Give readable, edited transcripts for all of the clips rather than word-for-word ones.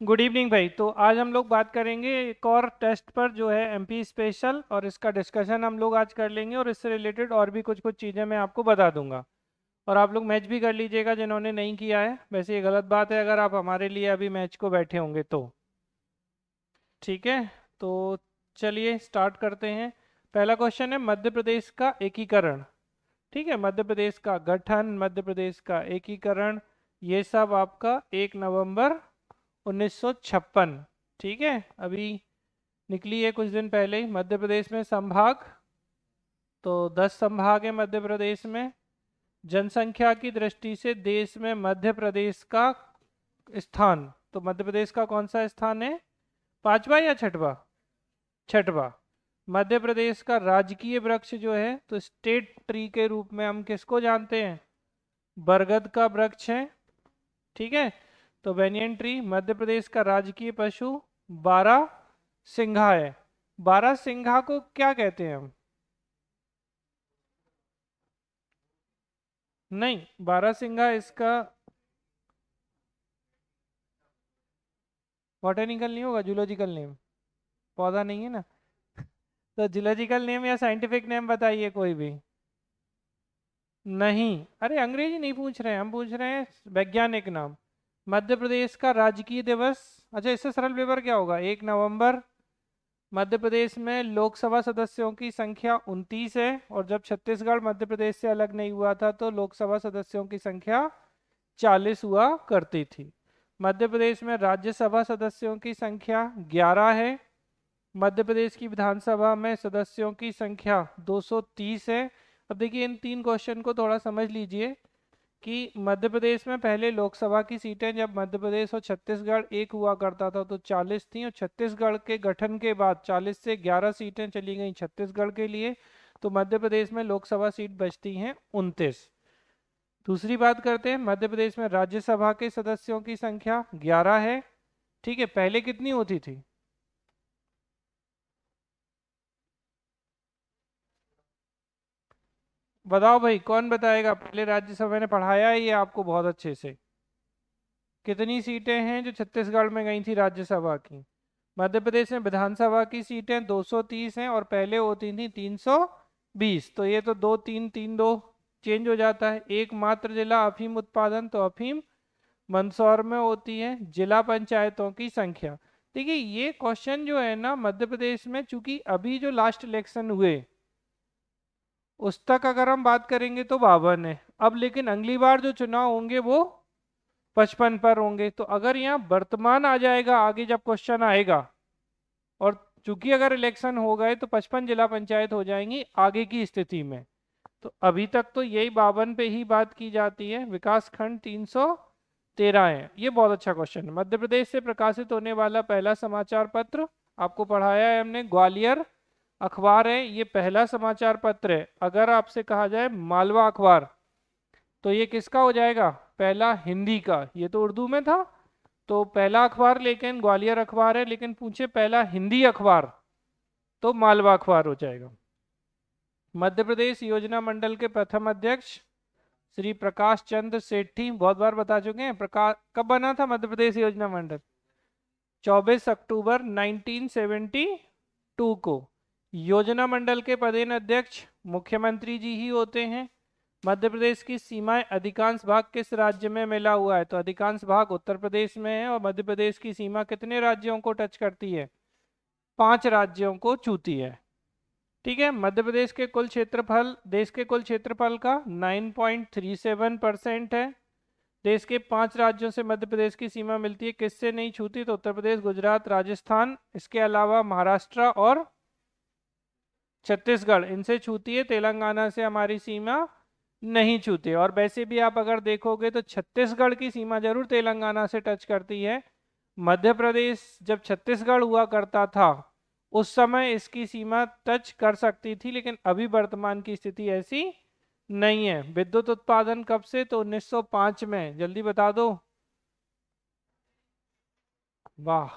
Good evening भाई। तो आज हम लोग बात करेंगे एक और टेस्ट पर जो है एमपी स्पेशल, और इसका डिस्कशन हम लोग आज कर लेंगे और इससे रिलेटेड और भी कुछ कुछ चीज़ें मैं आपको बता दूंगा। और आप लोग मैच भी कर लीजिएगा जिन्होंने नहीं किया है। वैसे ये गलत बात है अगर आप हमारे लिए अभी मैच को बैठे होंगे तो। ठीक है, तो चलिए स्टार्ट करते हैं। पहला क्वेश्चन है मध्य प्रदेश का एकीकरण। ठीक है, मध्य प्रदेश का गठन, मध्य प्रदेश का एकीकरण, ये सब आपका 1 नवंबर 1956। ठीक है, अभी निकली है कुछ दिन पहले ही। मध्य प्रदेश में संभाग तो 10 संभाग है मध्य प्रदेश में। जनसंख्या की दृष्टि से देश में मध्य प्रदेश का स्थान, तो मध्य प्रदेश का कौन सा स्थान है? पांचवा या छठवा? छठवा। मध्य प्रदेश का राजकीय वृक्ष जो है, तो स्टेट ट्री के रूप में हम किसको जानते हैं? बरगद का वृक्ष है। ठीक है, तो बेनियन ट्री। मध्य प्रदेश का राजकीय पशु बारह सिंघा है। बारह सिंघा को क्या कहते हैं हम? नहीं, बारह सिंघा इसका बॉटेनिकल नहीं होगा, जूलॉजिकल नेम। पौधा नहीं है ना। तो जूलॉजिकल नेम या साइंटिफिक नेम बताइए कोई भी। नहीं, अरे अंग्रेजी नहीं पूछ रहे हैं, हम पूछ रहे हैं वैज्ञानिक नाम। मध्य प्रदेश का राजकीय दिवस। अच्छा, इससे सरल पेपर क्या होगा? 1 नवंबर। मध्य प्रदेश में लोकसभा सदस्यों की संख्या 29 है, और जब छत्तीसगढ़ मध्य प्रदेश से अलग नहीं हुआ था तो लोकसभा सदस्यों की संख्या 40 हुआ करती थी। मध्य प्रदेश में राज्यसभा सदस्यों की संख्या 11 है। मध्य प्रदेश की विधानसभा में सदस्यों की संख्या 230 है। अब देखिए इन तीन क्वेश्चन को थोड़ा समझ लीजिए कि मध्य प्रदेश में पहले लोकसभा की सीटें, जब मध्य प्रदेश और छत्तीसगढ़ एक हुआ करता था तो 40 थी, और छत्तीसगढ़ के गठन के बाद 40 से 11 सीटें चली गई छत्तीसगढ़ के लिए। तो मध्य प्रदेश में लोकसभा सीट बचती हैं 29। दूसरी बात करते हैं, मध्य प्रदेश में राज्यसभा के सदस्यों की संख्या 11 है। ठीक है, पहले कितनी होती थी? बताओ भाई, कौन बताएगा? पहले राज्यसभा ने पढ़ाया है ये आपको बहुत अच्छे से। कितनी सीटें हैं जो छत्तीसगढ़ में गई थी राज्यसभा की? मध्य प्रदेश में विधानसभा की सीटें 230 हैं और पहले होती थी 320। तो ये तो दो तीन तीन दो चेंज हो जाता है। एकमात्र जिला अफीम उत्पादन, तो अफीम मंदसौर में होती है। जिला पंचायतों की संख्या। देखिए ये क्वेश्चन जो है ना, मध्य प्रदेश में चूंकि अभी जो लास्ट इलेक्शन हुए उस तक अगर हम बात करेंगे तो 52 है अब, लेकिन अगली बार जो चुनाव होंगे वो 55 पर होंगे। तो अगर यहाँ वर्तमान आ जाएगा आगे जब क्वेश्चन आएगा, और चूंकि अगर इलेक्शन हो गए तो 55 जिला पंचायत हो जाएंगी आगे की स्थिति में। तो अभी तक तो यही 52 पे ही बात की जाती है। विकास खंड 313 है। ये बहुत अच्छा क्वेश्चन है। मध्य प्रदेश से प्रकाशित होने वाला पहला समाचार पत्र, आपको पढ़ाया है हमने, ग्वालियर अखबार है। ये पहला समाचार पत्र है। अगर आपसे कहा जाए मालवा अखबार, तो ये किसका हो जाएगा? पहला हिंदी का। ये तो उर्दू में था, तो पहला अखबार लेकिन ग्वालियर अखबार है, लेकिन पूछे पहला हिंदी अखबार, तो मालवा अखबार हो जाएगा। मध्य प्रदेश योजना मंडल के प्रथम अध्यक्ष श्री प्रकाश चंद्र सेठी, बहुत बार बता चुके हैं। प्रकाश कब बना था मध्य प्रदेश योजना मंडल? 24 अक्टूबर 1972 को। योजना मंडल के पदेन अध्यक्ष मुख्यमंत्री जी ही होते हैं। मध्य प्रदेश की सीमाएं अधिकांश भाग किस राज्य में मिला हुआ है? तो अधिकांश भाग उत्तर प्रदेश में है। और मध्य प्रदेश की सीमा कितने राज्यों को टच करती है? 5 राज्यों को छूती है। ठीक है, मध्य प्रदेश के कुल क्षेत्रफल देश के कुल क्षेत्रफल का 9.37% है। देश के 5 राज्यों से मध्य प्रदेश की सीमा मिलती है, किससे नहीं छूती? तो उत्तर प्रदेश, गुजरात, राजस्थान, इसके अलावा महाराष्ट्र और छत्तीसगढ़, इनसे छूती है। तेलंगाना से हमारी सीमा नहीं छूते। और वैसे भी आप अगर देखोगे तो छत्तीसगढ़ की सीमा जरूर तेलंगाना से टच करती है। मध्य प्रदेश जब छत्तीसगढ़ हुआ करता था उस समय इसकी सीमा टच कर सकती थी, लेकिन अभी वर्तमान की स्थिति ऐसी नहीं है। विद्युत उत्पादन कब से? तो 1905 में। जल्दी बता दो। वाह,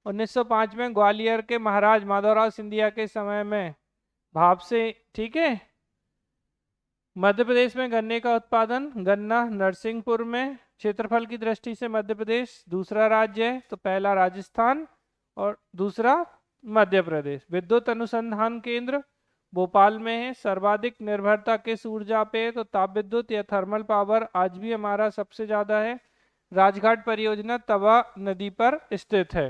1905 में ग्वालियर के महाराज माधवराव सिंधिया के समय में भाप से। ठीक है, मध्य प्रदेश में गन्ने का उत्पादन, गन्ना नरसिंहपुर में क्षेत्रफल की दृष्टि से मध्य प्रदेश दूसरा राज्य है, तो पहला राजस्थान और दूसरा मध्य प्रदेश। विद्युत अनुसंधान केंद्र भोपाल में है। सर्वाधिक निर्भरता किस ऊर्जा पे है, तो ताप विद्युत या थर्मल पावर आज भी हमारा सबसे ज्यादा है। राजघाट परियोजना तवा नदी पर स्थित है।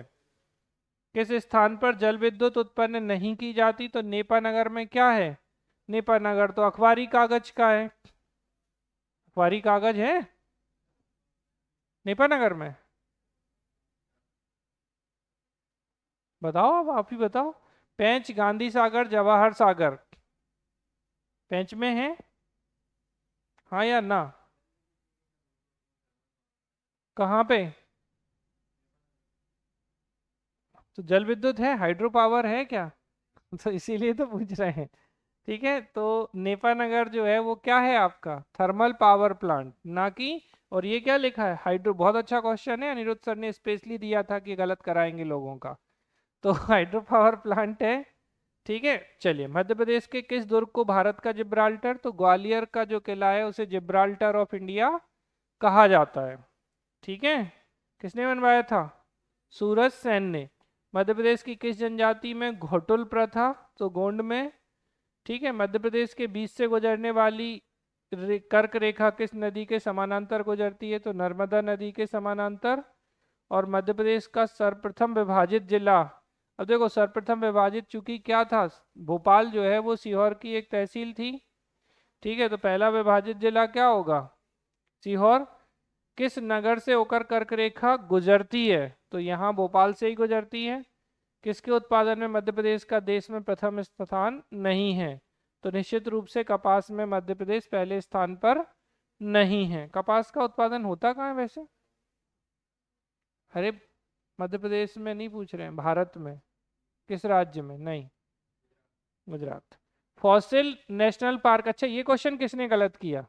किस स्थान पर जल विद्युत उत्पन्न नहीं की जाती, तो नेपानगर में क्या है, नेपानगर तो अखबारी कागज का है। अखबारी कागज है नेपानगर में, बताओ, अब आप ही बताओ। पेंच, गांधी सागर, जवाहर सागर, पेंच में है, हाँ या ना? कहाँ पे? तो जल विद्युत है, हाइड्रो पावर है क्या? तो इसीलिए तो पूछ रहे हैं। ठीक है, तो नेपानगर जो है वो क्या है आपका, थर्मल पावर प्लांट, ना कि। और ये क्या लिखा है, हाइड्रो। बहुत अच्छा क्वेश्चन है, अनिरुद्ध सर ने स्पेशली दिया था कि गलत कराएंगे लोगों का। तो हाइड्रो पावर प्लांट है। ठीक है, चलिए। मध्य प्रदेश के किस दुर्ग को भारत का जिब्राल्टर, तो ग्वालियर का जो किला है उसे जिब्राल्टर ऑफ इंडिया कहा जाता है। ठीक है, किसने बनवाया था, सूरज सेन ने। मध्य प्रदेश की किस जनजाति में घोटुल प्रथा, तो गोंड में। ठीक है, मध्य प्रदेश के बीच से गुजरने वाली कर्क रेखा किस नदी के समानांतर गुजरती है, तो नर्मदा नदी के समानांतर। और मध्य प्रदेश का सर्वप्रथम विभाजित जिला, अब देखो सर्वप्रथम विभाजित चूंकि क्या था, भोपाल जो है वो सीहोर की एक तहसील थी। ठीक है, तो पहला विभाजित जिला क्या होगा, सीहोर। किस नगर से होकर कर्क रेखा गुजरती है, तो यहाँ भोपाल से ही गुजरती है। किसके उत्पादन में मध्य प्रदेश का देश में प्रथम स्थान नहीं है, तो निश्चित रूप से कपास में मध्य प्रदेश पहले स्थान पर नहीं है। कपास का उत्पादन होता कहाँ है वैसे? अरे मध्य प्रदेश में नहीं पूछ रहे हैं, भारत में किस राज्य में, नहीं, गुजरात। फॉसिल नेशनल पार्क, अच्छा ये क्वेश्चन किसने गलत किया,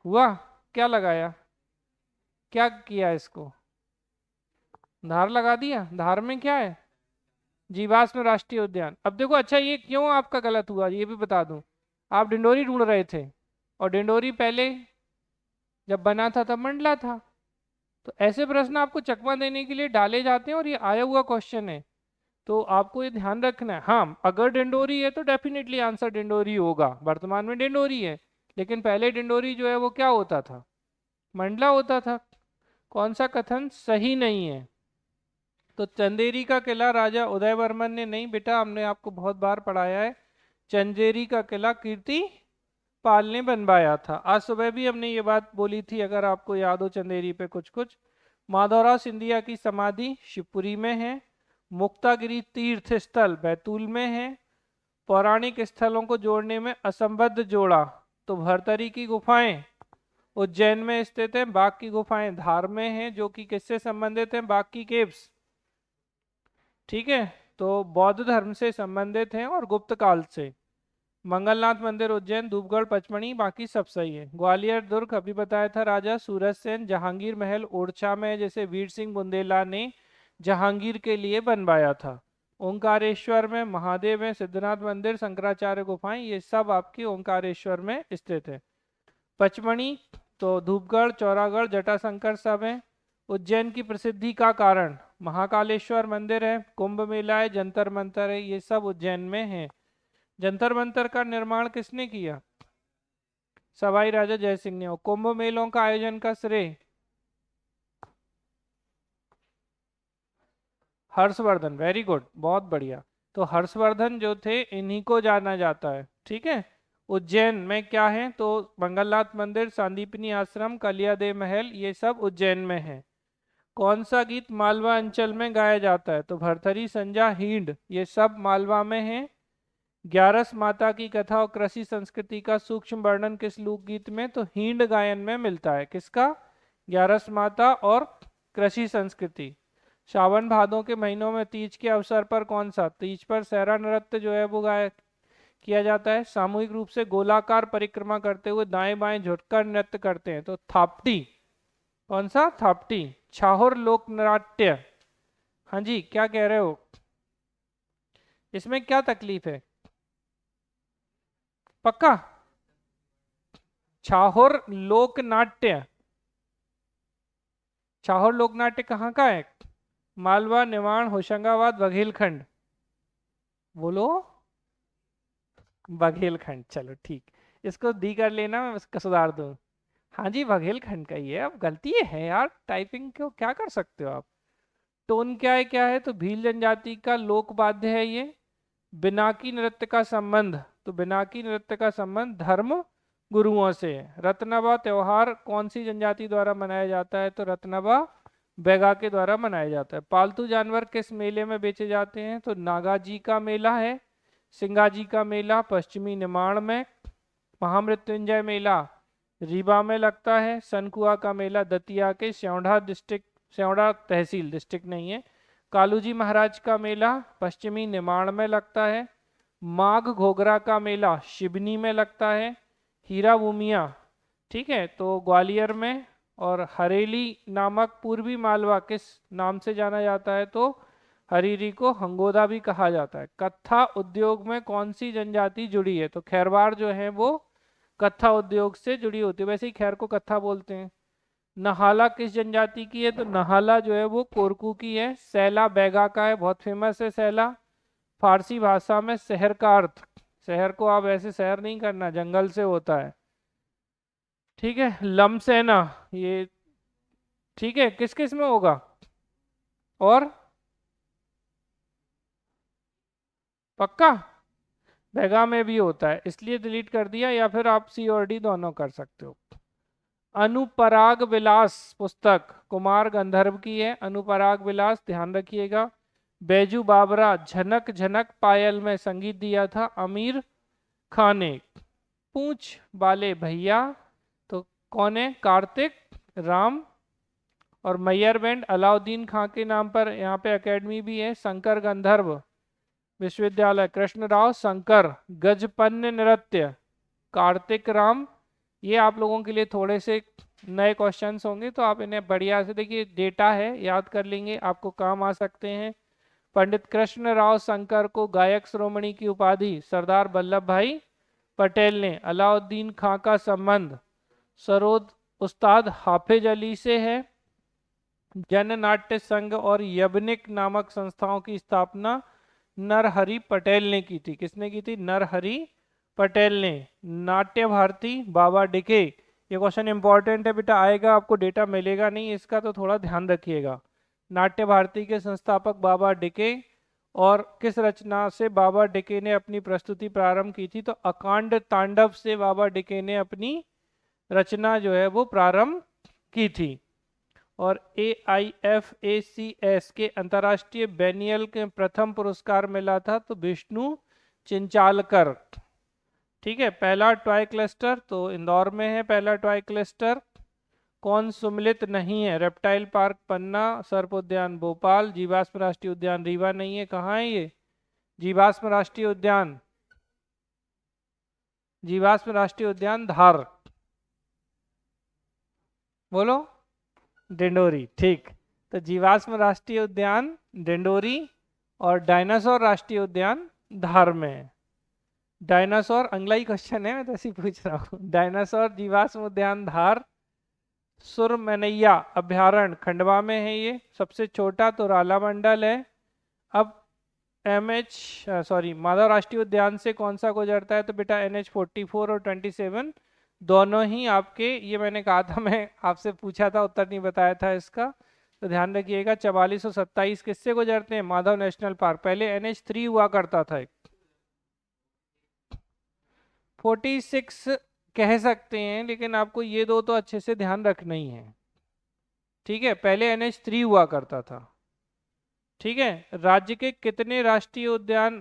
हुआ क्या लगाया, क्या किया इसको, धार लगा दिया। धार में क्या है, जीवाश्म राष्ट्रीय उद्यान। अब देखो, अच्छा ये क्यों आपका गलत हुआ ये भी बता दूं। आप डिंडोरी ढूंढ रहे थे, और डिंडोरी पहले जब बना था तब मंडला था। तो ऐसे प्रश्न आपको चकमा देने के लिए डाले जाते हैं, और ये आया हुआ क्वेश्चन है, तो आपको ये ध्यान रखना है। हाँ, अगर डिंडोरी है तो डेफिनेटली आंसर डिंडोरी होगा, वर्तमान में डिंडोरी है। लेकिन पहले डिंडोरी जो है वो क्या होता था, मंडला होता था। कौन सा कथन सही नहीं है, तो चंदेरी का किला राजा उदय वर्मन ने नहीं बेटा, हमने आपको बहुत बार पढ़ाया है, चंदेरी का किला कीर्ति पाल ने बनवाया था। आज सुबह भी हमने ये बात बोली थी, अगर आपको याद हो चंदेरी पे कुछ कुछ। माधवराव सिंधिया की समाधि शिवपुरी में है। मुक्तागिरी तीर्थ स्थल बैतूल में है। पौराणिक स्थलों को जोड़ने में असंबद्ध जोड़ा, तो भरतरी की गुफाएं उज्जैन में स्थित है। बाघ की गुफाएं धार में हैं, जो कि किससे संबंधित हैं, बाघ की केव्स। ठीक है, तो बौद्ध धर्म से संबंधित हैं और गुप्त काल से। मंगलनाथ मंदिर उज्जैन, धूपगढ़, पचमणी, बाकी सब सही है। ग्वालियर दुर्ग अभी बताया था, राजा सूरज सेन। जहांगीर महल ओरछा में, जैसे वीर सिंह बुंदेला ने जहांगीर के लिए बनवाया था। ओंकारेश्वर में महादेव है। सिद्धनाथ मंदिर, शंकराचार्य गुफाएं, ये सब आपकी ओंकारेश्वर में स्थित है। पचमणी तो धूपगढ़, चौरागढ़, जटाशंकर सब है। उज्जैन की प्रसिद्धि का कारण महाकालेश्वर मंदिर है, कुंभ मेला है, जंतर मंतर है, ये सब उज्जैन में है। जंतर मंतर का निर्माण किसने किया, सवाई राजा जयसिंह ने। और कुंभ मेलों का आयोजन का श्रेय हर्षवर्धन, वेरी गुड, बहुत बढ़िया। तो हर्षवर्धन जो थे इन्हीं को जाना जाता है। ठीक है, उज्जैन में क्या है, तो मंगलनाथ मंदिर, सांदीपनी आश्रम, कलियादेव महल, ये सब उज्जैन में है। कौन सा गीत मालवा अंचल में गाया जाता है, तो भरथरी, संजा, हींड, ये सब मालवा में है। ग्यारस माता की कथा और कृषि संस्कृति का सूक्ष्म वर्णन किस लोकगीत में, तो हींड गायन में मिलता है। किसका, ग्यारस माता और कृषि संस्कृति। श्रावण भादों के महीनों में तीज के अवसर पर कौन सा, तीज पर सहरा नृत्य जो है वो गाय किया जाता है। सामूहिक रूप से गोलाकार परिक्रमा करते हुए दाएं बाएं झुककर नृत्य करते हैं, तो थापटी। कौन सा, थापटी। छाहोर लोक नाट्य, हाँ जी क्या कह रहे हो, इसमें क्या तकलीफ है, पक्का? छाहोर लोकनाट्य, छाहोर लोकनाट्य कहाँ का है? मालवा, निमाड़, होशंगाबाद, बघेलखंड। बोलो। बघेलखंड, चलो ठीक। इसको दी कर लेना, मैं उसका सुधार दूं। हाँ जी, बघेलखंड का ही है। अब गलती है यार, टाइपिंग को क्या कर सकते हो आप। टोन क्या है तो भील जनजाति का लोक वाद्य है ये। बिनाकी नृत्य का संबंध, तो बिनाकी नृत्य का संबंध धर्म गुरुओं से है। रत्नबा त्योहार कौन सी जनजाति द्वारा मनाया जाता है? तो रत्नबा बैगा के द्वारा मनाया जाता है। पालतू जानवर किस मेले में बेचे जाते हैं? तो नागाजी का मेला है, सिंगाजी का मेला पश्चिमी निमाड़ में, महामृत्युंजय मेला रीवा में लगता है, सनकुआ का मेला दतिया के स्योढ़ा डिस्ट्रिक्ट, स्योढ़ा तहसील डिस्ट्रिक्ट नहीं है, कालूजी महाराज का मेला पश्चिमी निमाड़ में लगता है, माघ घोघरा का मेला शिबनी में लगता है, हीरा भूमिया ठीक है तो ग्वालियर में, और हरेली नामक पूर्वी मालवा किस नाम से जाना जाता है? तो हरीरी को हंगोदा भी कहा जाता है। कत्था उद्योग में कौन सी जनजाति जुड़ी है? तो खैरवाड़ जो है वो कत्था उद्योग से जुड़ी होती है, वैसे ही खैर को कत्था बोलते हैं। नहाला किस जनजाति की है? तो नहाला जो है वो कोरकू की है। सैला बैगा का है, बहुत फेमस है सैला। फारसी भाषा में शहर का अर्थ, शहर को आप ऐसे शहर नहीं करना, जंगल से होता है ठीक है। लमसेना ये ठीक है, किस किस में होगा? और पक्का बैगा में भी होता है, इसलिए डिलीट कर दिया, या फिर आप सी और डी दोनों कर सकते हो। अनुपराग विलास पुस्तक कुमार गंधर्व की है, अनुपराग विलास ध्यान रखिएगा। बैजू बाबरा झनक झनक पायल में संगीत दिया था आमिर खान ने। पूंछ वाले भैया तो कौन है? कार्तिक राम। और मैयर बैंड अलाउद्दीन खां के नाम पर यहाँ पे एकेडमी भी है। शंकर गंधर्व विश्वविद्यालय कृष्णराव शंकर। गजपन्य नृत्य कार्तिक राम। ये आप लोगों के लिए थोड़े से नए क्वेश्चंस होंगे, तो आप इन्हें बढ़िया से देखिए, डेटा है याद कर लेंगे, आपको काम आ सकते हैं। पंडित कृष्णराव शंकर को गायक श्रोमणी की उपाधि सरदार वल्लभ भाई पटेल ने। अलाउद्दीन खां का संबंध सरोद उस्ताद हाफिज अली से है। जननाट्य संघ और यवनिक नामक संस्थाओं की स्थापना नरहरि पटेल ने की थी। किसने की थी? नरहरि पटेल ने। नाट्य भारती बाबा डिके, ये क्वेश्चन इंपॉर्टेंट है बेटा, आएगा आपको, डेटा मिलेगा नहीं इसका, तो थोड़ा ध्यान रखिएगा। नाट्य भारती के संस्थापक बाबा डिके, और किस रचना से बाबा डिके ने अपनी प्रस्तुति प्रारंभ की थी? तो अकांड तांडव से बाबा डिके ने अपनी रचना जो है वो प्रारंभ की थी। और AIFACS के अंतर्राष्ट्रीय बैनियल के प्रथम पुरस्कार मिला था तो विष्णु चिंचालकर ठीक है। पहला टॉय क्लस्टर तो इंदौर में है, पहला टॉय क्लस्टर। कौन सुमिलित नहीं है? रेप्टाइल पार्क पन्ना, सर्प उद्यान भोपाल, जीवाश्म राष्ट्रीय उद्यान रीवा नहीं है। कहाँ है ये? जीवाश्म राष्ट्रीय उद्यान, जीवाश्म राष्ट्रीय उद्यान धार। बोलो। डिंडोरी ठीक। तो जीवाश्म राष्ट्रीय उद्यान डिंडोरी, और डायनासोर राष्ट्रीय उद्यान धार में है। डायनासोर अगला ही क्वेश्चन है, मैं तो ऐसे ही पूछ रहा हूँ। डायनासोर जीवाश्म उद्यान धार। सुरमनैया अभ्यारण्य खंडवा में है ये, सबसे छोटा तो राला मंडल है। अब माधव राष्ट्रीय उद्यान से कौन सा गुजरता है? तो बेटा NH44 और 27 दोनों ही आपके, ये मैंने कहा था, मैं आपसे पूछा था उत्तर नहीं बताया था इसका, तो ध्यान रखिएगा। 44 और 27 किससे गुजरते हैं? Madhav national park. पहले NH3 हुआ करता था, 46 कह सकते हैं, लेकिन आपको ये दो तो अच्छे से ध्यान रखना ही है ठीक है। पहले NH3 हुआ करता था ठीक है। राज्य के कितने राष्ट्रीय उद्यान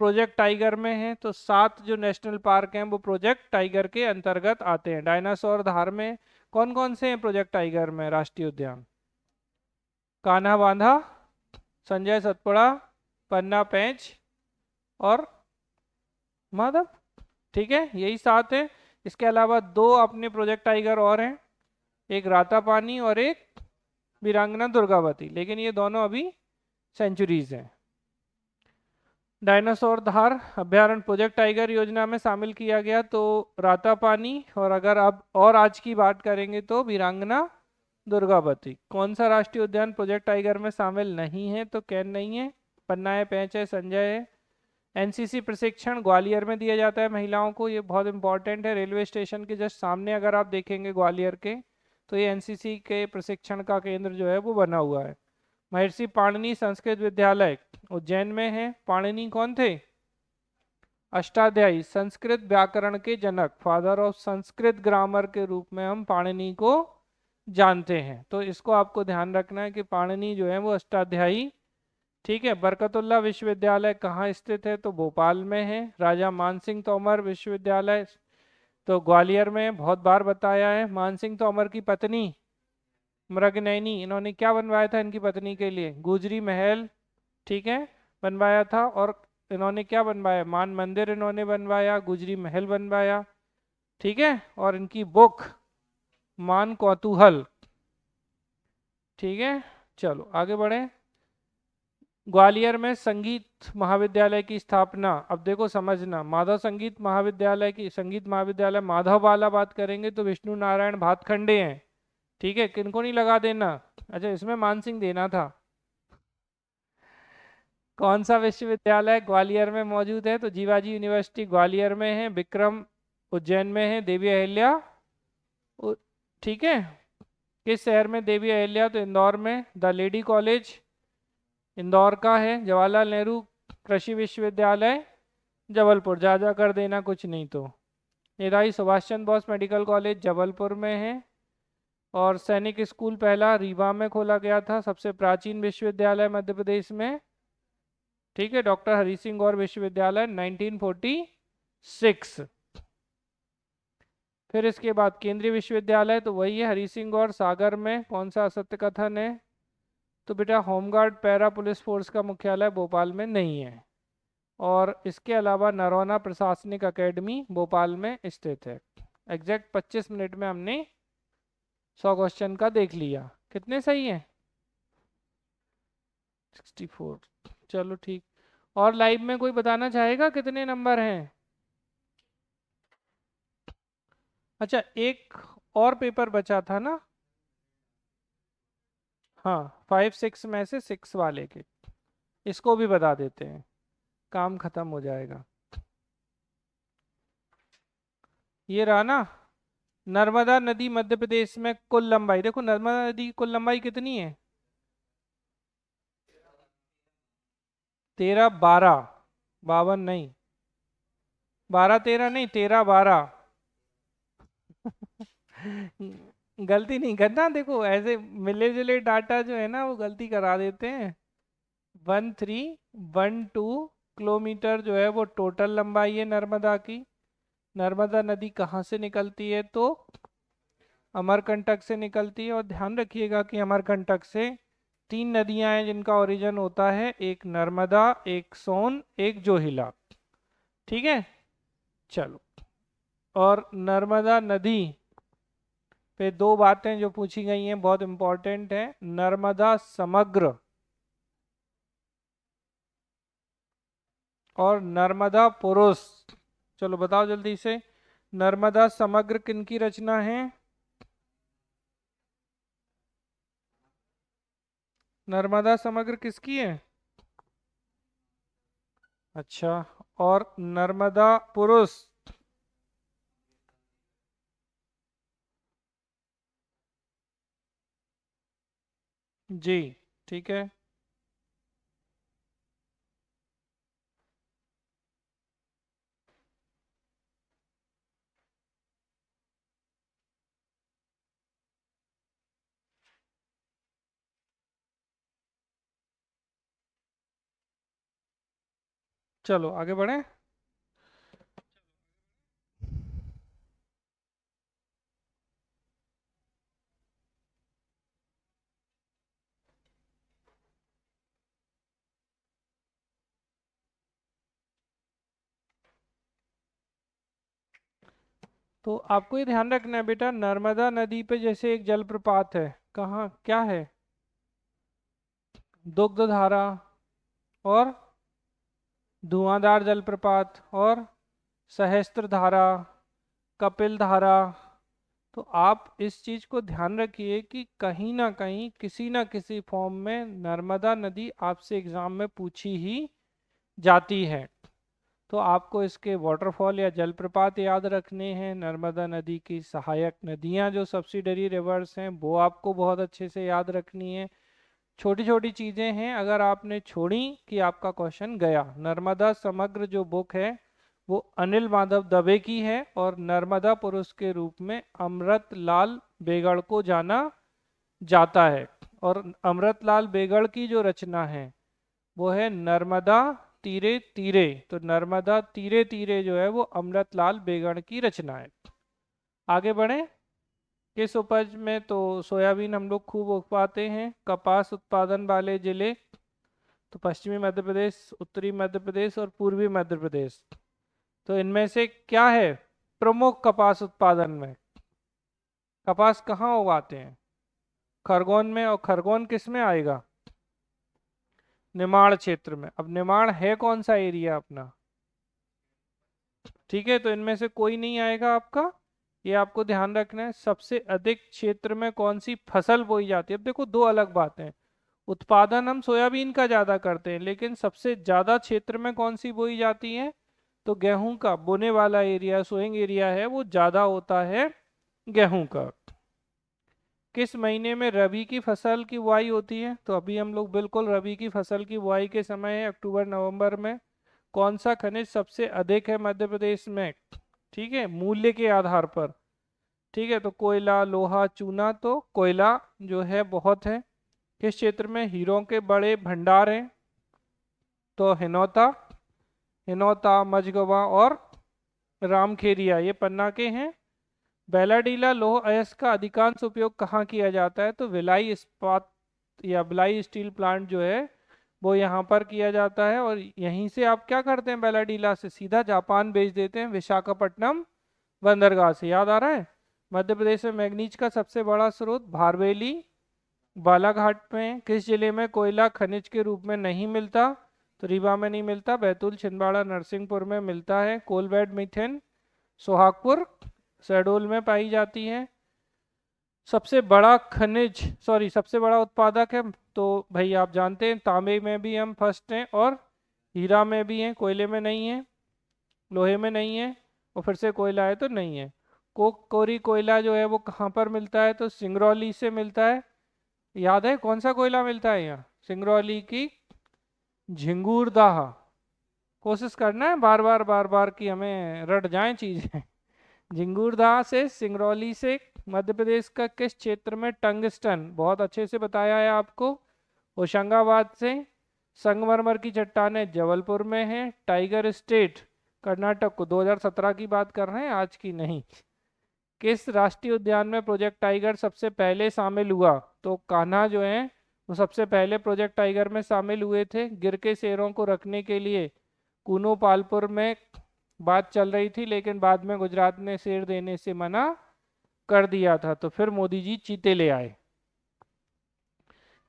प्रोजेक्ट टाइगर में हैं? तो 7 जो नेशनल पार्क हैं वो प्रोजेक्ट टाइगर के अंतर्गत आते हैं। डायनासोर धार में कौन कौन से हैं प्रोजेक्ट टाइगर में राष्ट्रीय उद्यान? कान्हा बांधा, संजय सतपुड़ा, पन्ना पेंच और माधव ठीक है, यही 7 है। इसके अलावा 2 अपने प्रोजेक्ट टाइगर और हैं, एक रातापानी और एक वीरांगना दुर्गावती, लेकिन ये दोनों अभी सेंचुरीज हैं। डायनासोर धार अभ्यारण्य प्रोजेक्ट टाइगर योजना में शामिल किया गया तो रातापानी, और अगर अब और आज की बात करेंगे तो वीरांगना दुर्गावती। कौन सा राष्ट्रीय उद्यान प्रोजेक्ट टाइगर में शामिल नहीं है? तो कैन नहीं है, पन्ना है, पेंच है, संजय है। एनसीसी प्रशिक्षण ग्वालियर में दिया जाता है महिलाओं को, ये बहुत इंपॉर्टेंट है। रेलवे स्टेशन के जस्ट सामने अगर आप देखेंगे ग्वालियर के, तो ये एनसीसी के प्रशिक्षण का केंद्र जो है वो बना हुआ है। महर्षि पाणिनि संस्कृत विद्यालय उज्जैन में है। पाणिनि कौन थे? अष्टाध्यायी, संस्कृत व्याकरण के जनक, फादर ऑफ संस्कृत ग्रामर के रूप में हम पाणिनि को जानते हैं। तो इसको आपको ध्यान रखना है कि पाणिनि जो है वो अष्टाध्यायी। ठीक है। बरकतुल्ला विश्वविद्यालय कहाँ स्थित है? तो भोपाल में है। राजा मानसिंह तोमर विश्वविद्यालय तो ग्वालियर में, बहुत बार बताया है। मानसिंह तोमर की पत्नी मृगनयनी, इन्होंने क्या बनवाया था इनकी पत्नी के लिए? गुजरी महल, ठीक है, बनवाया था। और इन्होंने क्या बनवाया? मान मंदिर इन्होंने बनवाया, गुजरी महल बनवाया। ठीक है। और इनकी बुक मान कौतूहल। ठीक है। चलो आगे बढ़े। ग्वालियर में संगीत महाविद्यालय की स्थापना, अब देखो समझना, माधव संगीत महाविद्यालय की, संगीत महाविद्यालय माधव वाला बात करेंगे तो विष्णु नारायण भातखंडे हैं। ठीक है, किनको नहीं लगा देना। अच्छा, इसमें मानसिंह देना था। कौन सा विश्वविद्यालय ग्वालियर में मौजूद है? तो जीवाजी यूनिवर्सिटी ग्वालियर में है। विक्रम उज्जैन में है। देवी अहिल्या उ- ठीक है। किस शहर में देवी अहिल्या? तो इंदौर में। द लेडी कॉलेज इंदौर का है। जवाहरलाल नेहरू कृषि विश्वविद्यालय जबलपुर, जा जा कर देना कुछ नहीं तो। नेताजी सुभाष चंद्र बोस मेडिकल कॉलेज जबलपुर में है। और सैनिक स्कूल पहला रीवा में खोला गया था। सबसे प्राचीन विश्वविद्यालय मध्य प्रदेश में, ठीक है, डॉक्टर हरि सिंह गौर विश्वविद्यालय 1946। फिर इसके बाद केंद्रीय विश्वविद्यालय तो वही है, हरि सिंह गौर सागर में। कौन सा असत्य कथन है? तो बेटा होमगार्ड पैरा पुलिस फोर्स का मुख्यालय भोपाल में नहीं है। और इसके अलावा नरौना प्रशासनिक अकेडमी भोपाल में स्थित है। एग्जैक्ट 25 मिनट में हमने 100 क्वेश्चन का देख लिया। कितने सही हैं? 64। चलो ठीक। और लाइव में कोई बताना चाहेगा कितने नंबर हैं? अच्छा, एक और पेपर बचा था ना? हाँ, 5 6 में से 6 वाले के, इसको भी बता देते हैं, काम खत्म हो जाएगा। ये रहा ना, नर्मदा नदी मध्य प्रदेश में कुल लंबाई, देखो नर्मदा नदी की कुल लंबाई कितनी है? 13 12, 52 नहीं, 12 13 नहीं, 13 12। गलती नहीं करना, देखो ऐसे मिले जुले डाटा जो है ना वो गलती करा देते हैं। 1312 किलोमीटर जो है वो टोटल लंबाई है नर्मदा की। नर्मदा नदी कहाँ से निकलती है? तो अमरकंटक से निकलती है। और ध्यान रखिएगा कि अमरकंटक से 3 नदियां हैं जिनका ओरिजिन होता है, एक नर्मदा, एक सोन, एक जोहिला। ठीक है। चलो, और नर्मदा नदी पे दो बातें जो पूछी गई हैं बहुत इंपॉर्टेंट है। नर्मदा समग्र और नर्मदा पुरुष। चलो बताओ जल्दी से, नर्मदा समग्र किनकी रचना है? नर्मदा समग्र किसकी है? अच्छा, और नर्मदा पुरुष? जी, ठीक है। चलो आगे बढ़े। तो आपको ये ध्यान रखना है बेटा, नर्मदा नदी पे जैसे एक जलप्रपात है, कहाँ क्या है? दुग्ध धारा। और धुआंधार जलप्रपात और सहस्त्र धारा, कपिल धारा। तो आप इस चीज को ध्यान रखिए कि कहीं ना कहीं किसी ना किसी फॉर्म में नर्मदा नदी आपसे एग्जाम में पूछी ही जाती है। तो आपको इसके वाटरफॉल या जलप्रपात याद रखने हैं, नर्मदा नदी की सहायक नदियां जो सब्सिडरी रिवर्स हैं वो आपको बहुत अच्छे से याद रखनी है। छोटी छोटी चीजें हैं, अगर आपने छोड़ी कि आपका क्वेश्चन गया। नर्मदा समग्र जो बुक है वो अनिल माधव दवे की है और नर्मदा पुरुष के रूप में अमृतलाल बेगड़ को जाना जाता है। और अमृतलाल बेगड़ की जो रचना है वो है नर्मदा तीरे तीरे। तो नर्मदा तीरे तीरे जो है वो अमृतलाल बेगड़ की रचना है। आगे बढ़े। किस उपज में? तो सोयाबीन हम लोग खूब उगाते हैं। कपास उत्पादन वाले जिले? तो पश्चिमी मध्य प्रदेश, उत्तरी मध्य प्रदेश और पूर्वी मध्य प्रदेश। तो इनमें से क्या है प्रमुख कपास उत्पादन में? कपास कहाँ उगाते हैं? खरगोन में। और खरगोन किस में आएगा? निमाड़ क्षेत्र में। अब निमाड़ है कौन सा एरिया अपना? ठीक है, तो इनमें से कोई नहीं आएगा आपका। ये आपको ध्यान रखना है। सबसे अधिक क्षेत्र में कौन सी फसल बोई जाती है? अब देखो दो अलग बातें हैं। उत्पादन हम सोयाबीन का ज्यादा करते हैं, लेकिन सबसे ज्यादा क्षेत्र में कौन सी बोई जाती है? तो गेहूं का बोने वाला एरिया, सोइंग एरिया है वो ज्यादा होता है गेहूं का। किस महीने में रबी की फसल की बुआई होती है? तो अभी हम लोग बिल्कुल रबी की फसल की बुआई के समय है, अक्टूबर नवंबर में। कौन सा खनिज सबसे अधिक है मध्य प्रदेश में? ठीक है, मूल्य के आधार पर। ठीक है, तो कोयला, लोहा, चूना। तो कोयला जो है बहुत है। किस क्षेत्र में हीरों के बड़े भंडार हैं? तो हिनौता, हिनौता, मझगवा और रामखेरिया, ये पन्ना के हैं। बेलाडीला लौह अयस्क का अधिकांश उपयोग कहाँ किया जाता है? तो भिलाई इस्पात या भिलाई स्टील प्लांट जो है वो यहाँ पर किया जाता है। और यहीं से आप क्या करते हैं? बेलाडीला से सीधा जापान भेज देते हैं, विशाखापट्टनम बंदरगाह से। याद आ रहा है? मध्य प्रदेश में मैग्नीज का सबसे बड़ा स्रोत भारवेली बालाघाट में। किस जिले में कोयला खनिज के रूप में नहीं मिलता? तो रीवा में नहीं मिलता, बैतूल, छिंदवाड़ा, नरसिंहपुर में मिलता है। कोलबेड मीथेन सोहागपुर, शहडोल में पाई जाती है। सबसे बड़ा खनिज, सॉरी सबसे बड़ा उत्पादक है तो भाई आप जानते हैं तांबे में भी हम फर्स्ट हैं और हीरा में भी हैं, कोयले में नहीं है, लोहे में नहीं है और फिर से कोयला है तो नहीं है। कोरी कोयला जो है वो कहाँ पर मिलता है? तो सिंगरौली से मिलता है। याद है कौन सा कोयला मिलता है यहाँ? सिंगरौली की झिंगूरदाह। कोशिश करना है बार बार की हमें रट जाए चीजें। झिंगूरदाह से, सिंगरौली से। मध्य प्रदेश का किस क्षेत्र में टंगस्टन? बहुत अच्छे से बताया है आपको। होशंगाबाद से। संगमरमर की चट्टानें जबलपुर में है। टाइगर स्टेट कर्नाटक को 2017 की बात कर रहे हैं, आज की नहीं। किस राष्ट्रीय उद्यान में प्रोजेक्ट टाइगर सबसे पहले शामिल हुआ? तो कान्हा जो है वो सबसे पहले प्रोजेक्ट टाइगर में शामिल हुए थे। गिर के शेरों को रखने के लिए कूनो पालपुर में बात चल रही थी, लेकिन बाद में गुजरात ने शेर देने से मना कर दिया था, तो फिर मोदी जी चीते ले आए।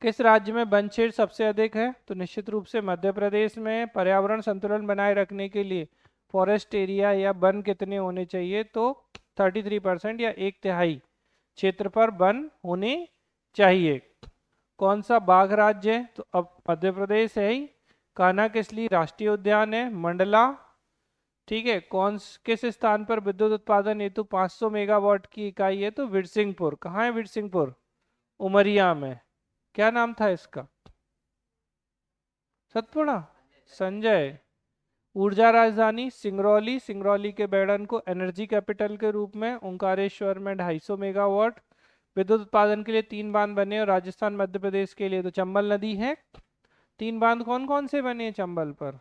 किस राज्य में वन क्षेत्र सबसे अधिक है? तो निश्चित रूप से मध्य प्रदेश में। पर्यावरण संतुलन बनाए रखने के लिए फॉरेस्ट एरिया या वन कितने होने चाहिए? तो 33% या एक तिहाई क्षेत्र पर वन होने चाहिए। कौन सा बाघ राज्य है? तो अब मध्य प्रदेश है ही। कान्हा किस लिए राष्ट्रीय उद्यान है? मंडला। ठीक है, किस स्थान पर विद्युत उत्पादन हेतु 500 मेगावाट की इकाई है? तो विरसिंहपुर। कहाँ है विरसिंहपुर? उमरिया में। क्या नाम था इसका? सतपुड़ा, संजय। ऊर्जा राजधानी सिंगरौली, सिंगरौली के बेड़न को एनर्जी कैपिटल के रूप में। ओंकारेश्वर में 250 मेगावाट। विद्युत उत्पादन के लिए 3 बांध बने और राजस्थान मध्य प्रदेश के लिए तो चंबल नदी है। 3 बांध कौन कौन से बने हैं चंबल पर?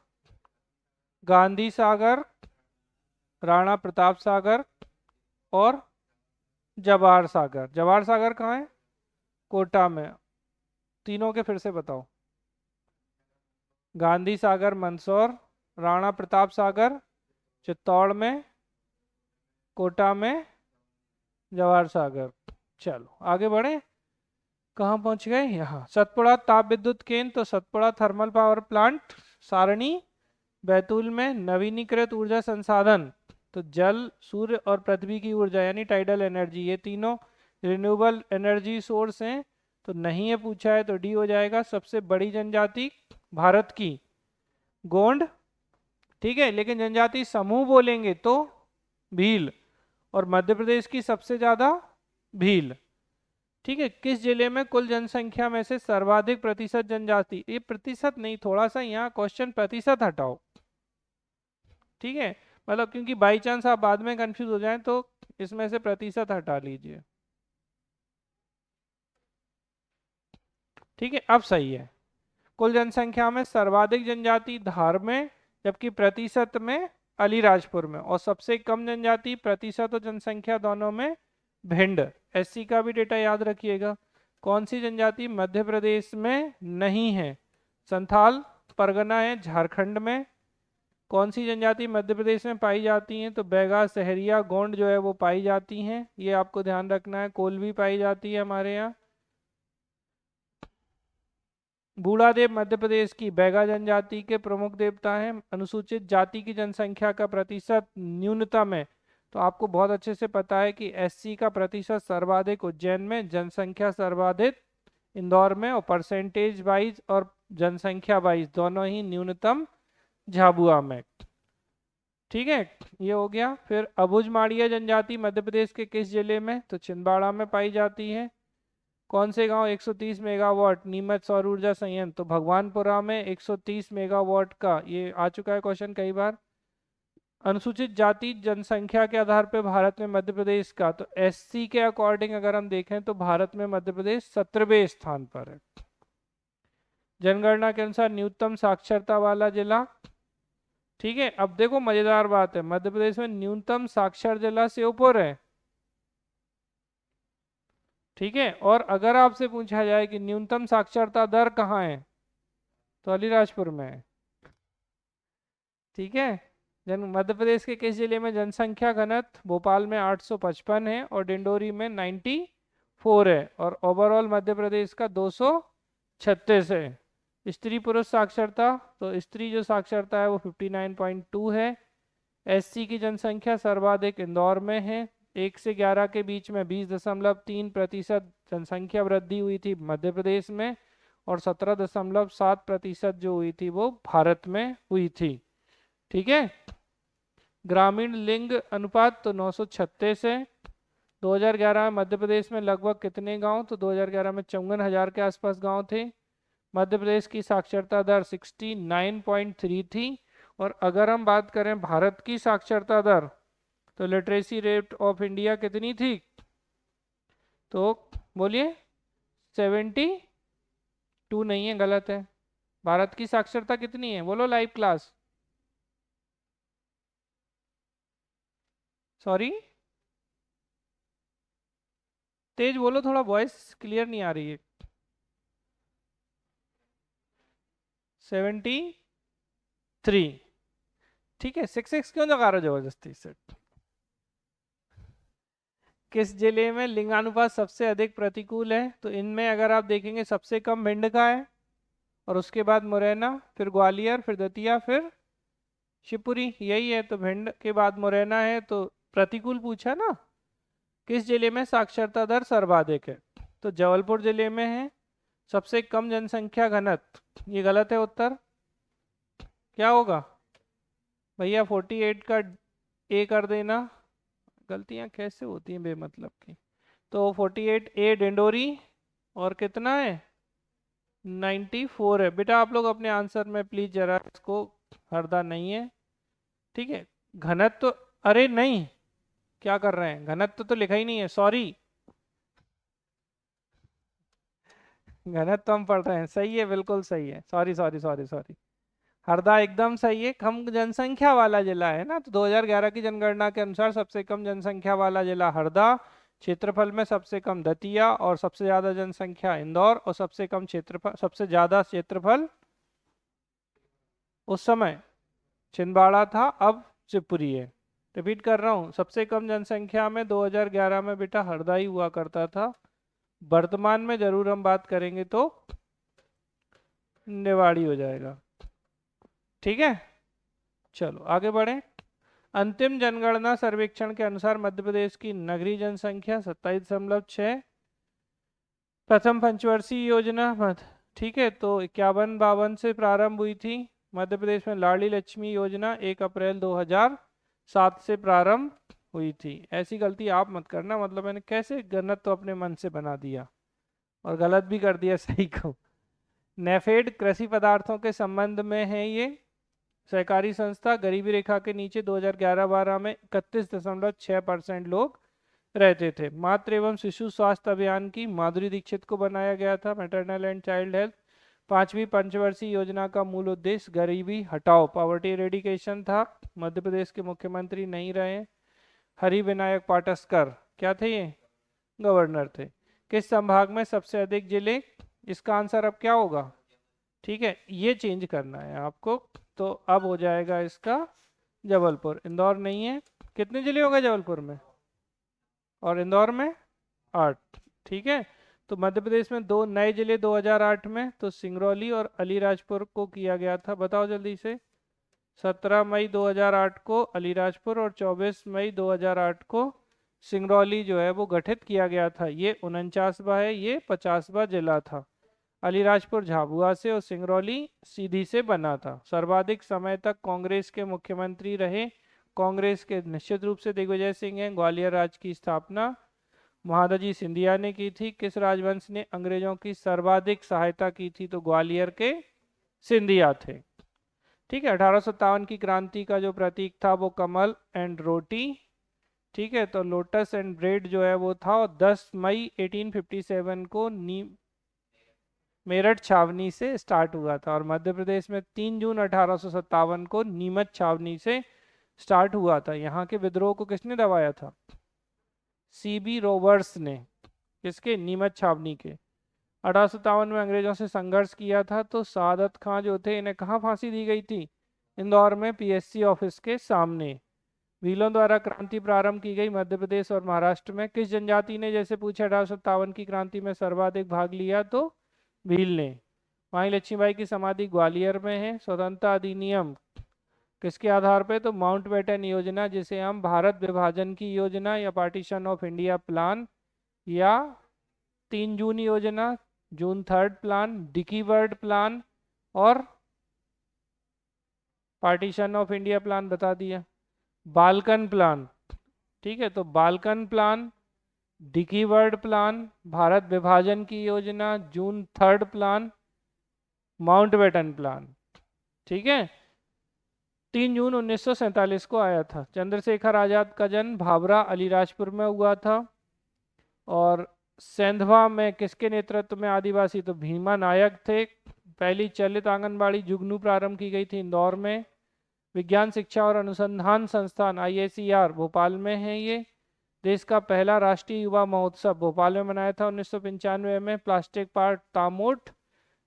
गांधी सागर, राणा प्रताप सागर और जवाहर सागर। जवाहर सागर कहाँ है? कोटा में। तीनों के फिर से बताओ। गांधी सागर मंदसौर, राणा प्रताप सागर चित्तौड़ में, कोटा में जवाहर सागर। चलो आगे बढ़े। कहाँ पहुंच गए? यहाँ। सतपुड़ा ताप विद्युत केंद्र? तो सतपुड़ा थर्मल पावर प्लांट सारणी बैतूल में नवीनीकृत ऊर्जा संसाधन, तो जल, सूर्य और पृथ्वी की ऊर्जा यानी टाइडल एनर्जी, ये तीनों रिन्यूएबल एनर्जी सोर्स हैं। तो नहीं है पूछा है तो डी हो जाएगा। सबसे बड़ी जनजाति भारत की गोंड, ठीक है, लेकिन जनजाति समूह बोलेंगे तो भील, और मध्य प्रदेश की सबसे ज्यादा भील। ठीक है, किस जिले में कुल जनसंख्या में से सर्वाधिक प्रतिशत जनजाति, ये प्रतिशत नहीं, थोड़ा सा यहाँ क्वेश्चन प्रतिशत हटाओ, ठीक है, मतलब क्योंकि बाई चांस आप बाद में कंफ्यूज हो जाएं तो इसमें से प्रतिशत हटा लीजिए। ठीक है, अब सही है। कुल जनसंख्या में सर्वाधिक जनजाति धार में, जबकि प्रतिशत में अलीराजपुर में, और सबसे कम जनजाति प्रतिशत और जनसंख्या दोनों में भिंड। एससी का भी डेटा याद रखिएगा। कौन सी जनजाति मध्य प्रदेश में नहीं है? संथाल परगना है झारखंड में। कौन सी जनजाति मध्य प्रदेश में पाई जाती हैं? तो बैगा, सहरिया, गोंड जो है वो पाई जाती हैं, ये आपको ध्यान रखना है। कोल भी पाई जाती है हमारे यहाँ। बूढ़ादेव मध्य प्रदेश की बैगा जनजाति के प्रमुख देवता हैं। अनुसूचित जाति की जनसंख्या का प्रतिशत न्यूनतम है, तो आपको बहुत अच्छे से पता है कि एससी का प्रतिशत सर्वाधिक उज्जैन में, जनसंख्या सर्वाधिक इंदौर में, और परसेंटेज वाइज और जनसंख्या वाइज दोनों ही न्यूनतम झाबुआ में। ठीक है, ये हो गया। फिर अबुझ माड़िया जनजाति मध्य प्रदेश के किस जिले में? तो छिंदवाड़ा में पाई जाती है। कौन से गांव 130 मेगावाट नीमच सौर ऊर्जा संयंत्र? तो भगवानपुरा में 130 मेगावाट का, ये आ चुका है क्वेश्चन कई बार। अनुसूचित जाति जनसंख्या के आधार पर भारत में मध्य प्रदेश का, तो एससी के अकॉर्डिंग अगर हम देखें तो भारत में मध्य प्रदेश 17वें स्थान पर है। जनगणना के अनुसार न्यूनतम साक्षरता वाला जिला। ठीक है, अब देखो मजेदार बात है, मध्य प्रदेश में न्यूनतम साक्षर जिला श्योपुर है। ठीक है, और अगर आपसे पूछा जाए कि न्यूनतम साक्षरता दर कहाँ है, तो अलीराजपुर में है। ठीक है, मध्य प्रदेश के किस जिले में जनसंख्या घनत्व? भोपाल में 855 है और डिंडोरी में 94 है, और ओवरऑल मध्य प्रदेश का 236 है। स्त्री पुरुष साक्षरता, तो स्त्री जो साक्षरता है वो 59.2 है। एससी की जनसंख्या सर्वाधिक इंदौर में है, 1 से 11 के बीच में 20.3% जनसंख्या वृद्धि हुई थी मध्य प्रदेश में, और 17.7% जो हुई थी वो भारत में हुई थी। ठीक है, ग्रामीण लिंग अनुपात तो 936 है। 2011 में मध्य प्रदेश में लगभग कितने गांव? तो 2011 में 54,000 के आसपास गांव थे। मध्य प्रदेश की साक्षरता दर 69.3 थी। और अगर हम बात करें भारत की साक्षरता दर, तो लिटरेसी रेट ऑफ इंडिया कितनी थी? तो बोलिए, 72 नहीं है, गलत है। भारत की साक्षरता कितनी है? बोलो लाइव क्लास। सॉरी, तेज बोलो, थोड़ा वॉइस क्लियर नहीं आ रही है। 73। ठीक है, 66 क्यों लगा रहे हो जबरदस्ती से? किस जिले में लिंगानुपात सबसे अधिक प्रतिकूल है? तो इनमें अगर आप देखेंगे सबसे कम भिंड का है, और उसके बाद मुरैना, फिर ग्वालियर, फिर दतिया, फिर शिवपुरी, यही है। तो भिंड के बाद मुरैना है, तो प्रतिकूल पूछा ना। किस जिले में साक्षरता दर सर्वाधिक है? तो जबलपुर जिले में है। सबसे कम जनसंख्या घनत्व, ये गलत है उत्तर। क्या होगा भैया? 48 का ए कर देना। गलतियां कैसे होती हैं बेमतलब की। तो 48 ए डिंडोरी, और कितना है? 94 है। बेटा आप लोग अपने आंसर में प्लीज जरा इसको, हरदा नहीं है। ठीक है, घनत्व तो, अरे नहीं, क्या कर रहे हैं, घनत्व तो लिखा ही नहीं है, सॉरी। घनत्व हम पढ़ रहे हैं, सही है, बिल्कुल सही है, sorry sorry sorry sorry. Harda एकदम सही है, कम जनसंख्या वाला जिला है ना। तो 2011 की जनगणना के अनुसार सबसे कम जनसंख्या वाला जिला हरदा, क्षेत्रफल में सबसे कम दतिया, और सबसे ज्यादा जनसंख्या इंदौर, और सबसे कम क्षेत्रफल, सबसे ज्यादा क्षेत्रफल उस समय छिंदवाड़ा था, अब शिवपुरी है। रिपीट कर रहा हूँ, सबसे कम जनसंख्या में 2011 में बेटा हरदा ही हुआ करता था। वर्तमान में जरूर हम बात करेंगे तो निवाड़ी हो जाएगा। ठीक है, चलो आगे बढ़े। अंतिम जनगणना सर्वेक्षण के अनुसार मध्य प्रदेश की नगरीय जनसंख्या 27.6। प्रथम पंचवर्षीय योजना ठीक है, तो 51-52 से प्रारंभ हुई थी। मध्य प्रदेश में लाडली लक्ष्मी योजना 1 अप्रैल 2007 से प्रारंभ हुई थी। ऐसी गलती आप मत करना, मतलब मैंने कैसे गलत तो अपने मन से बना दिया और गलत भी कर दिया सही को। नेफेड कृषि पदार्थों के संबंध में है ये सहकारी संस्था। गरीबी रेखा के नीचे 2011-12 में 31.6% लोग रहते थे। मातृ एवं शिशु स्वास्थ्य अभियान की माधुरी दीक्षित को बनाया गया था। मैटरनल एंड चाइल्ड हेल्थ 5वीं पंचवर्षीय योजना का मूल उद्देश्य गरीबी हटाओ, पॉवर्टी एरेडिकेशन था। मध्य प्रदेश के मुख्यमंत्री नहीं रहे हरि विनायक पाटस्कर, क्या थे ये, गवर्नर थे। किस संभाग में सबसे अधिक जिले, इसका आंसर अब क्या होगा, ठीक है ये चेंज करना है आपको, तो अब हो जाएगा इसका जबलपुर। इंदौर नहीं है। कितने जिले हो गए जबलपुर में और इंदौर में 8, ठीक है। तो मध्य प्रदेश में 2 नए जिले 2008 में, तो सिंगरौली और अलीराजपुर को किया गया था। बताओ जल्दी से। 17 मई 2008 को अलीराजपुर और 24 मई 2008 को सिंगरौली जो है वो गठित किया गया था। ये 49वां है, ये 50वां जिला था। अलीराजपुर झाबुआ से और सिंगरौली सीधी से बना था। सर्वाधिक समय तक कांग्रेस के मुख्यमंत्री रहे, कांग्रेस के निश्चित रूप से दिग्विजय सिंह हैं। ग्वालियर राज्य की स्थापना महादाजी सिंधिया ने की थी। किस राजवंश ने अंग्रेजों की सर्वाधिक सहायता की थी, तो ग्वालियर के सिंधिया थे, ठीक है। 1857 की क्रांति का जो प्रतीक था वो कमल एंड रोटी, ठीक है। तो लोटस एंड ब्रेड जो है वो था। और 10 मई 1857 को मेरठ छावनी से स्टार्ट हुआ था। और मध्य प्रदेश में 3 जून 1857 को नीमच छावनी से स्टार्ट हुआ था। यहाँ के विद्रोह को किसने दबाया था, सीबी रोबर्ट्स ने। किसके, नीमच छावनी के। 1857 में अंग्रेजों से संघर्ष किया था। तो सादत खां जो थे इन्हें कहाँ फांसी दी गई थी, इंदौर में पीएससी ऑफिस के सामने। भीलों द्वारा क्रांति प्रारंभ की गई मध्य प्रदेश और महाराष्ट्र में। किस जनजाति ने, जैसे पूछा 1857 की क्रांति में सर्वाधिक भाग लिया, तो भील ने। माई लक्ष्मीबाई की समाधि ग्वालियर में है। स्वतंत्रता अधिनियम किसके आधार पे, तो माउंटबेटन योजना, जिसे हम भारत विभाजन की योजना या पार्टीशन ऑफ इंडिया प्लान या 3 जून योजना, जून 3rd plan, Dickie Bird plan और पार्टीशन ऑफ इंडिया प्लान बता दिया। बाल्कन प्लान, ठीक है। तो Balkan plan, Dickie Bird plan, Bharat विभाजन की योजना, जून 3rd प्लान, माउंटबेटन प्लान, ठीक है। 3 जून 1947 को आया था। चंद्रशेखर आजाद का जन्म भाभरा अलीराजपुर में हुआ था। और सेंधवा में किसके नेतृत्व में आदिवासी, तो भीमा नायक थे। पहली चलित आंगनबाड़ी जुगनू प्रारंभ की गई थी इंदौर में। विज्ञान शिक्षा और अनुसंधान संस्थान IISER भोपाल में है ये। देश का पहला राष्ट्रीय युवा महोत्सव भोपाल में मनाया था 1995 में। प्लास्टिक पार्क तामोट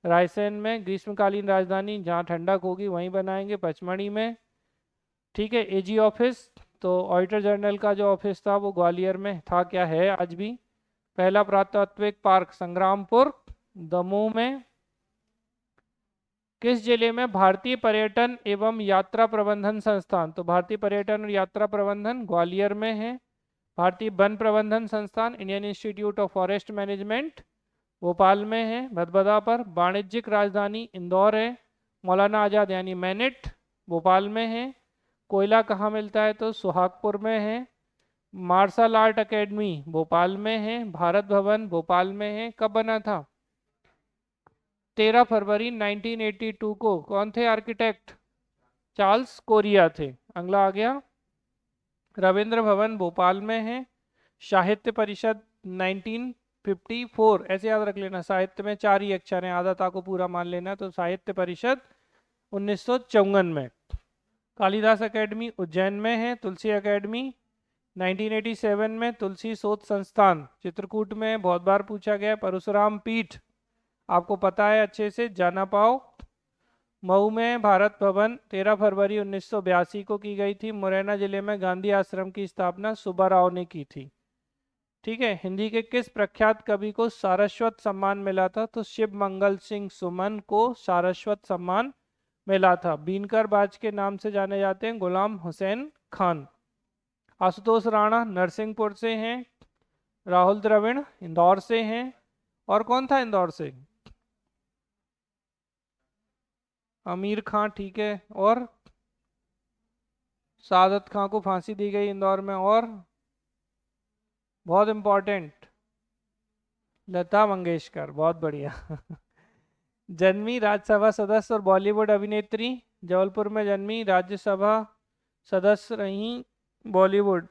रायसेन में। ग्रीष्मकालीन राजधानी जहाँ ठंडक होगी वहीं बनाएंगे, पचमढ़ी में, ठीक है। AG ऑफिस, तो ऑडिटर जनरल का जो ऑफिस था वो ग्वालियर में था, क्या है आज भी। पहला पुरातात्विक पार्क संग्रामपुर दमोह में। किस जिले में भारतीय पर्यटन एवं यात्रा प्रबंधन संस्थान, तो भारतीय पर्यटन और यात्रा प्रबंधन ग्वालियर में है। भारतीय वन प्रबंधन संस्थान Indian institute of forest management Bhopal में है, भदभदा पर। वाणिज्यिक राजधानी इंदौर है। मौलाना आजाद यानी मैनेट भोपाल में है। कोयला कहाँ मिलता है, तो सुहागपुर में है। मार्शल आर्ट एकेडमी भोपाल में है। भारत भवन भोपाल में है। कब बना था, 13 फरवरी 1982 को। कौन थे आर्किटेक्ट, चार्ल्स कोरिया थे। अगला आ गया। रविंद्र भवन भोपाल में है। साहित्य परिषद 1954, ऐसे याद रख लेना, साहित्य में 4 ही अक्षर हैं, आधा को पूरा मान लेना। तो साहित्य परिषद 1954 में। कालिदास एकेडमी उज्जैन में है। तुलसी एकेडमी 1987 में। तुलसी शोध संस्थान चित्रकूट में, बहुत बार पूछा गया। परशुराम पीठ आपको पता है अच्छे से, जाना पाओ। मऊ में भारत भवन 13 फरवरी 1982 को की गई थी। मुरैना जिले में गांधी आश्रम की स्थापना सुब्बाराव ने की थी, ठीक है। हिंदी के किस प्रख्यात कवि को सारस्वत सम्मान मिला था, तो शिव मंगल सिंह सुमन को सारस्वत सम्मान मिला था। बीनकर बाज के नाम से जाने जाते हैं गुलाम हुसैन खान। आशुतोष राणा नरसिंहपुर से हैं। राहुल द्रविड़ इंदौर से हैं। और कौन था इंदौर से? आमिर खान, ठीक है। और सादत खान को फांसी दी गई इंदौर में। और बहुत इंपॉर्टेंट, लता मंगेशकर, बहुत बढ़िया। जन्मी राज्यसभा सदस्य और बॉलीवुड अभिनेत्री, जबलपुर में जन्मी, राज्यसभा सदस्य रही बॉलीवुड,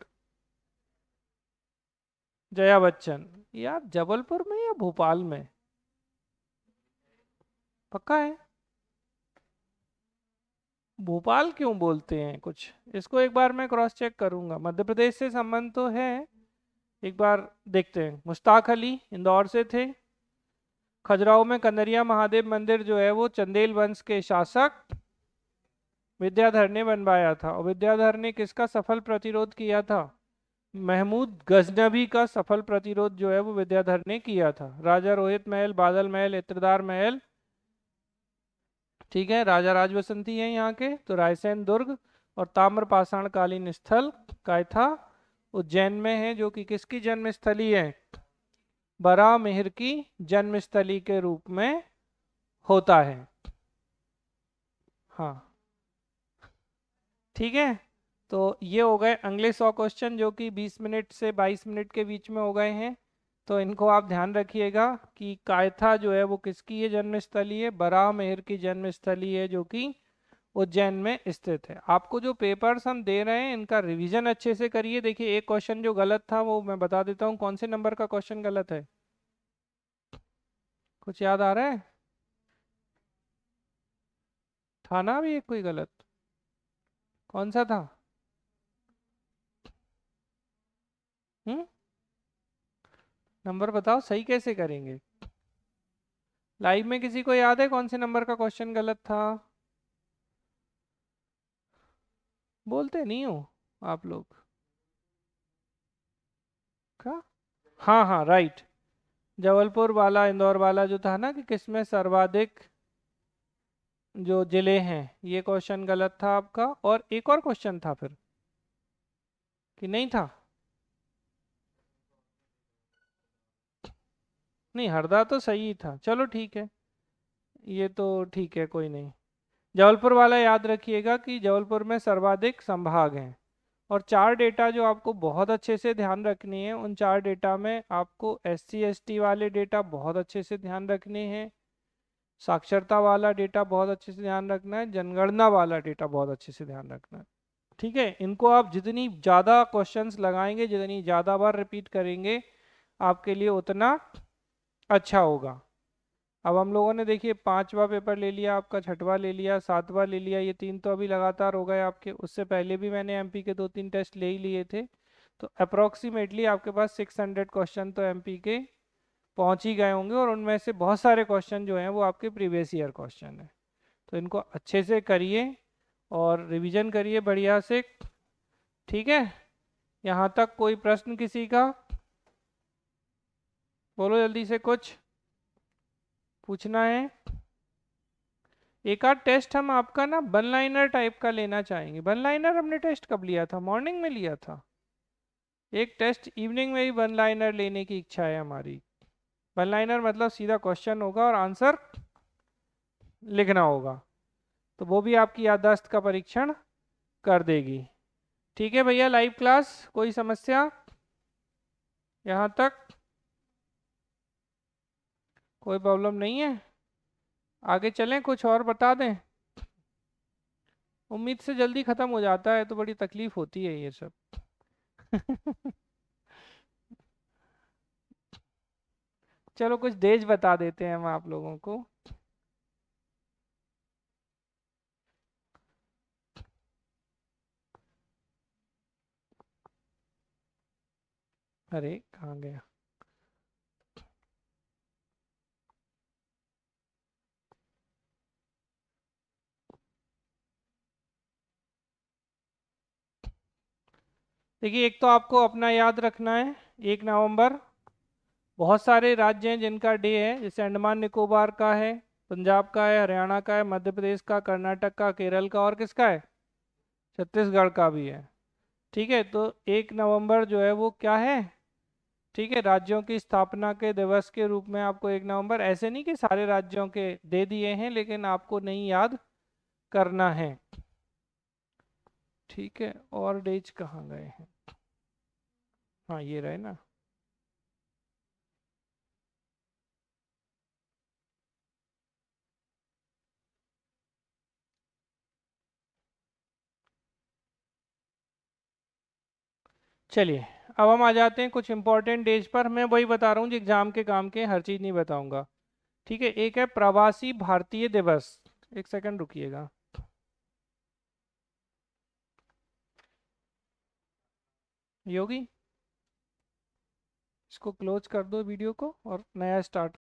जया बच्चन। यार जबलपुर में या भोपाल में? पक्का है? भोपाल क्यों बोलते हैं कुछ, इसको एक बार मैं क्रॉस चेक करूंगा। मध्य प्रदेश से संबंध तो है, एक बार देखते हैं। मुश्ताक अली इंदौर से थे। खजुराहो में कन्हैया महादेव मंदिर जो है वो चंदेल वंश के शासक विद्याधर ने बनवाया था। और विद्याधर ने किसका सफल प्रतिरोध किया था? महमूद गजनबी का सफल प्रतिरोध जो है वो विद्याधर ने किया था। राजा रोहित महल, बादल महल, इत्रदार महल, ठीक है। राजा राजवसंती है यहाँ के, तो रायसेन दुर्ग। और ताम्रपाषाण कालीन स्थल कायथा उज्जैन में है, जो कि किसकी जन्मस्थली है? बराहमिहिर की जन्मस्थली के रूप में होता है। हाँ, ठीक है। तो ये हो गए अगले 100 क्वेश्चन, जो कि 20 मिनट से 22 मिनट के बीच में हो गए हैं। तो इनको आप ध्यान रखिएगा कि कायथा जो है वो किसकी है जन्मस्थली है? बराहमिहिर की जन्मस्थली है, जो कि उज्जैन में स्थित है। आपको जो पेपर्स हम दे रहे हैं इनका रिवीजन अच्छे से करिए। देखिए एक क्वेश्चन जो गलत था वो मैं बता देता हूँ, कौन से नंबर का क्वेश्चन गलत है? कुछ याद आ रहा है? था ना भी एक कोई गलत? कौन सा था? हम्म, नंबर बताओ, सही कैसे करेंगे? लाइव में किसी को याद है कौन से नंबर का क्वेश्चन गलत था? बोलते नहीं हो आप लोग का? हाँ हाँ, राइट। जबलपुर वाला इंदौर वाला जो था ना, कि किसमें सर्वाधिक जो जिले हैं, ये क्वेश्चन गलत था आपका। और एक और क्वेश्चन था फिर, कि नहीं था? नहीं, हरदा तो सही था, चलो ठीक है। ये तो ठीक है, कोई नहीं। जबलपुर वाला याद रखिएगा कि जबलपुर में सर्वाधिक संभाग हैं। और चार डेटा जो आपको बहुत अच्छे से ध्यान रखनी है, उन चार डेटा में आपको SC ST वाले डेटा बहुत अच्छे से ध्यान रखने हैं, साक्षरता वाला डेटा बहुत अच्छे से ध्यान रखना है, जनगणना वाला डेटा बहुत अच्छे से ध्यान रखना है। ठीक है, इनको आप जितनी ज़्यादा क्वेश्चंस लगाएंगे, जितनी ज़्यादा बार रिपीट करेंगे, आपके लिए उतना अच्छा होगा। अब हम लोगों ने देखिए पांचवा पेपर ले लिया आपका, छठवा ले लिया, सातवां ले लिया, ये तीन तो अभी लगातार हो गए आपके। उससे पहले भी मैंने MP के 2-3 टेस्ट ले ही लिए थे। तो अप्रोक्सीमेटली आपके पास 600 क्वेश्चन तो MP के पहुंच ही गए होंगे। और उनमें से बहुत सारे क्वेश्चन जो हैं वो आपके प्रीवियस ईयर क्वेश्चन हैं। तो इनको अच्छे से करिए और रिवीजन करिए बढ़िया से, ठीक है। यहाँ तक कोई प्रश्न किसी का? बोलो जल्दी से, कुछ पूछना है? एक आध टेस्ट हम आपका ना वन लाइनर टाइप का लेना चाहेंगे। वन लाइनर हमने टेस्ट कब लिया था? मॉर्निंग में लिया था। एक टेस्ट इवनिंग में ही वन लाइनर लेने की इच्छा है हमारी। वन लाइनर मतलब सीधा क्वेश्चन होगा और आंसर लिखना होगा, तो वो भी आपकी याददाश्त का परीक्षण कर देगी। ठीक है भैया, लाइव क्लास कोई समस्या यहाँ तक? कोई प्रॉब्लम नहीं है? आगे चलें, कुछ और बता दें? उम्मीद से जल्दी ख़त्म हो जाता है, तो बड़ी तकलीफ होती है ये सब। चलो कुछ देश बता देते हैं हम आप लोगों को। अरे कहाँ गया? देखिए एक तो आपको अपना याद रखना है, 1 नवंबर। बहुत सारे राज्य हैं जिनका डे है, जैसे अंडमान निकोबार का है, पंजाब का है, हरियाणा का है, मध्य प्रदेश का, कर्नाटक का, केरल का, और किसका है? छत्तीसगढ़ का भी है। ठीक है, तो 1 नवंबर जो है वो क्या है? ठीक है, राज्यों की स्थापना के दिवस के रूप में आपको 1 नवंबर, ऐसे नहीं कि सारे राज्यों के दे दिए हैं, लेकिन आपको नहीं याद करना है। ठीक है, और डेज कहाँ गए हैं? हाँ, ये रहे ना। चलिए, अब हम आ जाते हैं कुछ इंपॉर्टेंट डेज पर। मैं वही बता रहा हूँ जो एग्जाम के काम के, हर चीज़ नहीं बताऊंगा। ठीक है, एक है प्रवासी भारतीय दिवस। एक सेकंड रुकिएगा। योगी, इसको क्लोज कर दो वीडियो को और नया स्टार्ट